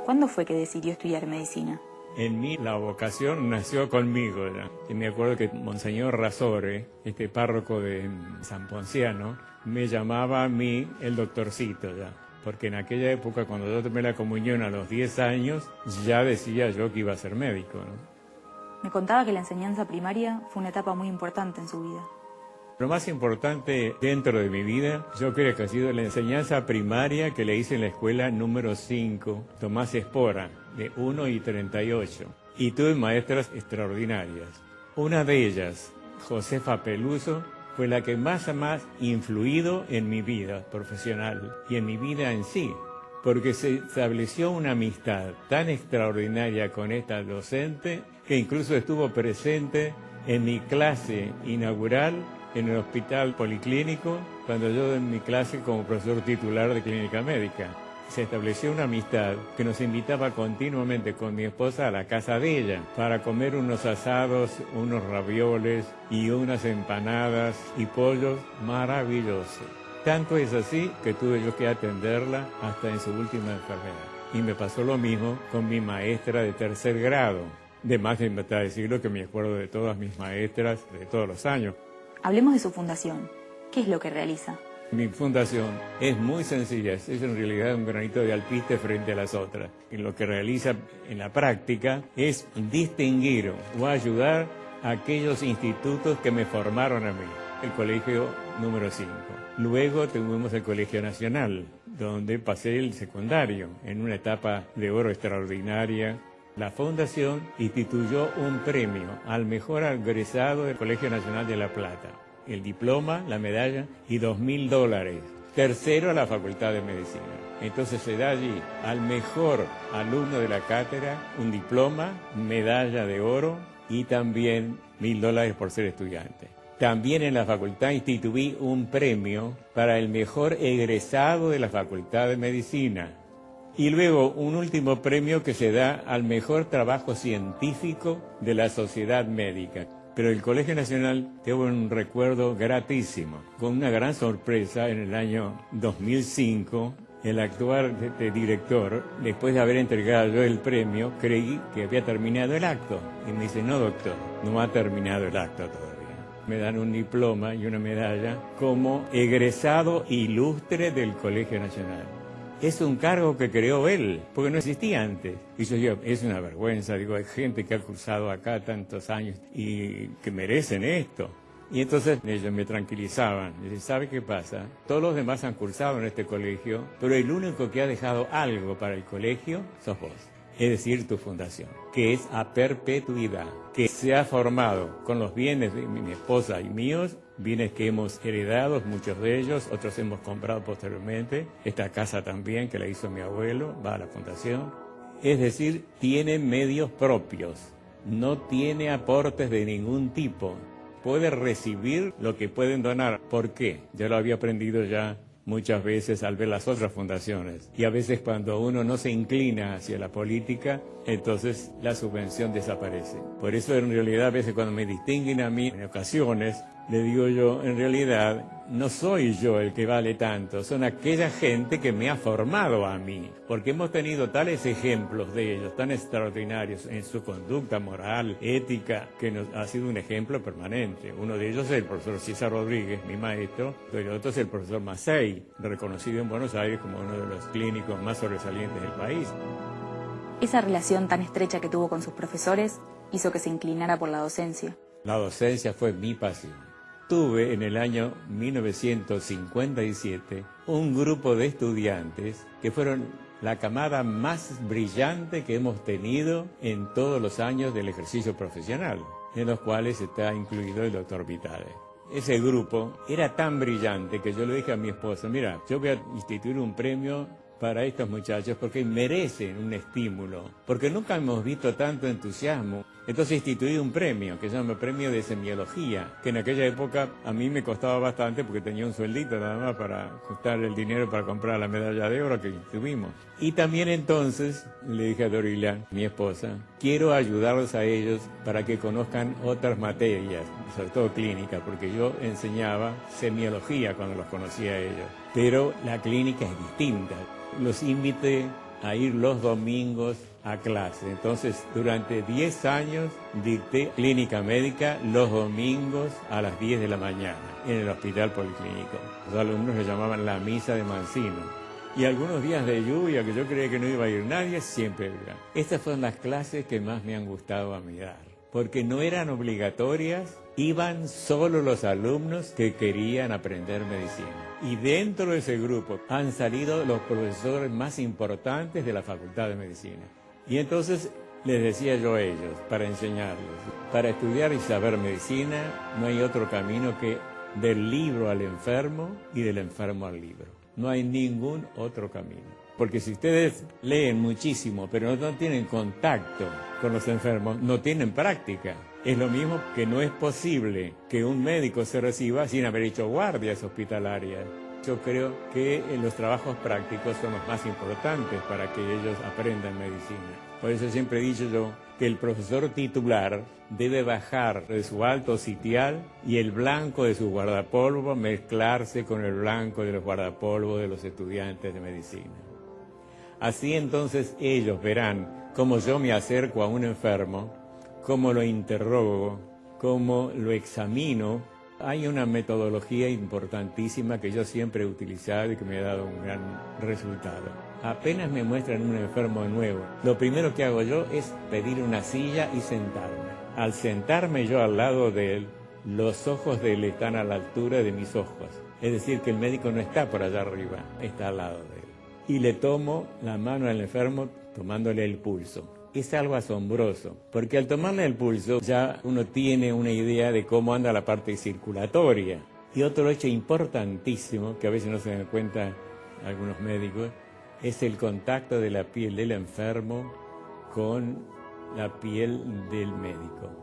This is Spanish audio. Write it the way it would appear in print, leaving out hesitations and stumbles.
¿Cuándo fue que decidió estudiar medicina? En mí la vocación nació conmigo ya. Y me acuerdo que Monseñor Razore, párroco de San Ponciano, me llamaba a mí el doctorcito ya. Porque en aquella época, cuando yo tomé la comunión a los 10 años, ya decía yo que iba a ser médico, ¿no? Me contaba que la enseñanza primaria fue una etapa muy importante en su vida. Lo más importante dentro de mi vida, yo creo que ha sido la enseñanza primaria que le hice en la escuela número 5, Tomás Espora, de 1 y 38. Y tuve maestras extraordinarias. Una de ellas, Josefa Peluso, fue la que más ha influido en mi vida profesional y en mi vida en sí, porque se estableció una amistad tan extraordinaria con esta docente que incluso estuvo presente en mi clase inaugural en el Hospital Policlínico, cuando yo en mi clase como profesor titular de Clínica Médica. Se estableció una amistad que nos invitaba continuamente con mi esposa a la casa de ella para comer unos asados, unos ravioles y unas empanadas y pollos maravillosos. Tanto es así que tuve yo que atenderla hasta en su última enfermedad. Y me pasó lo mismo con mi maestra de 3er grado. De más de decirlo que me acuerdo de todas mis maestras de todos los años. Hablemos de su fundación. ¿Qué es lo que realiza? Mi fundación es muy sencilla, es en realidad un granito de alpiste frente a las otras. Y lo que realiza en la práctica es distinguir o ayudar a aquellos institutos que me formaron a mí. El colegio número 5. Luego tuvimos el Colegio Nacional, donde pasé el secundario en una etapa de oro extraordinaria. La Fundación instituyó un premio al mejor egresado del Colegio Nacional de La Plata. El diploma, la medalla y $2.000. Tercero a la Facultad de Medicina. Entonces se da allí al mejor alumno de la cátedra un diploma, medalla de oro y también $1.000 por ser estudiante. También en la facultad instituí un premio para el mejor egresado de la Facultad de Medicina. Y luego un último premio que se da al mejor trabajo científico de la sociedad médica. Pero el Colegio Nacional tuvo un recuerdo gratísimo. Con una gran sorpresa, en el año 2005, el actual director, después de haber entregado yo el premio, creí que había terminado el acto. Y me dice, no doctor, no ha terminado el acto todavía. Me dan un diploma y una medalla como egresado ilustre del Colegio Nacional. Es un cargo que creó él, porque no existía antes. Y yo digo, es una vergüenza, digo, hay gente que ha cursado acá tantos años y que merecen esto. Y entonces ellos me tranquilizaban. Dicen, ¿sabe qué pasa? Todos los demás han cursado en este colegio, pero el único que ha dejado algo para el colegio sos vos. Es decir, tu fundación, que es a perpetuidad, que se ha formado con los bienes de mi esposa y míos, bienes que hemos heredado, muchos de ellos, otros hemos comprado posteriormente. Esta casa también, que la hizo mi abuelo, va a la fundación. Es decir, tiene medios propios, no tiene aportes de ningún tipo. Puede recibir lo que pueden donar. ¿Por qué? Yo lo había aprendido ya muchas veces al ver las otras fundaciones. Y a veces cuando uno no se inclina hacia la política, entonces la subvención desaparece. Por eso en realidad a veces cuando me distinguen a mí en ocasiones, le digo yo, en realidad no soy yo el que vale tanto, son aquella gente que me ha formado a mí. Porque hemos tenido tales ejemplos de ellos, tan extraordinarios en su conducta moral, ética, que nos ha sido un ejemplo permanente. Uno de ellos es el profesor César Rodríguez, mi maestro, y el otro es el profesor Massey, reconocido en Buenos Aires como uno de los clínicos más sobresalientes del país. Esa relación tan estrecha que tuvo con sus profesores hizo que se inclinara por la docencia. La docencia fue mi pasión. Tuve en el año 1957 un grupo de estudiantes que fueron la camada más brillante que hemos tenido en todos los años del ejercicio profesional, en los cuales está incluido el doctor Vitale. Ese grupo era tan brillante que yo le dije a mi esposa, mira, yo voy a instituir un premio para estos muchachos porque merecen un estímulo, porque nunca hemos visto tanto entusiasmo. Entonces instituí un premio que se llama Premio de Semiología, que en aquella época a mí me costaba bastante porque tenía un sueldito nada más para ajustar el dinero para comprar la medalla de oro que tuvimos. Y también entonces le dije a Dorila, mi esposa, quiero ayudarlos a ellos para que conozcan otras materias, sobre todo clínica, porque yo enseñaba semiología cuando los conocía a ellos, pero la clínica es distinta. Los invité a ir los domingos a clase. Entonces, durante 10 años dicté clínica médica los domingos a las 10 de la mañana en el hospital policlínico. Los alumnos le llamaban la misa de Mancino. Y algunos días de lluvia, que yo creía que no iba a ir nadie, siempre iba. Estas fueron las clases que más me han gustado a mí dar, porque no eran obligatorias, iban solo los alumnos que querían aprender medicina. Y dentro de ese grupo han salido los profesores más importantes de la Facultad de Medicina. Y entonces les decía yo a ellos, para enseñarles, para estudiar y saber medicina, no hay otro camino que del libro al enfermo y del enfermo al libro. No hay ningún otro camino. Porque si ustedes leen muchísimo, pero no tienen contacto con los enfermos, no tienen práctica. Es lo mismo que no es posible que un médico se reciba sin haber hecho guardias hospitalarias. Yo creo que los trabajos prácticos son los más importantes para que ellos aprendan medicina. Por eso siempre he dicho yo que el profesor titular debe bajar de su alto sitial y el blanco de su guardapolvo mezclarse con el blanco de los guardapolvos de los estudiantes de medicina. Así entonces ellos verán cómo yo me acerco a un enfermo, cómo lo interrogo, cómo lo examino. Hay una metodología importantísima que yo siempre he utilizado y que me ha dado un gran resultado. Apenas me muestran un enfermo nuevo, lo primero que hago yo es pedir una silla y sentarme. Al sentarme yo al lado de él, los ojos de él están a la altura de mis ojos. Es decir, que el médico no está por allá arriba, está al lado de él. Y le tomo la mano al enfermo tomándole el pulso. Es algo asombroso, porque al tomarle el pulso ya uno tiene una idea de cómo anda la parte circulatoria. Y otro hecho importantísimo, que a veces no se dan cuenta algunos médicos, es el contacto de la piel del enfermo con la piel del médico.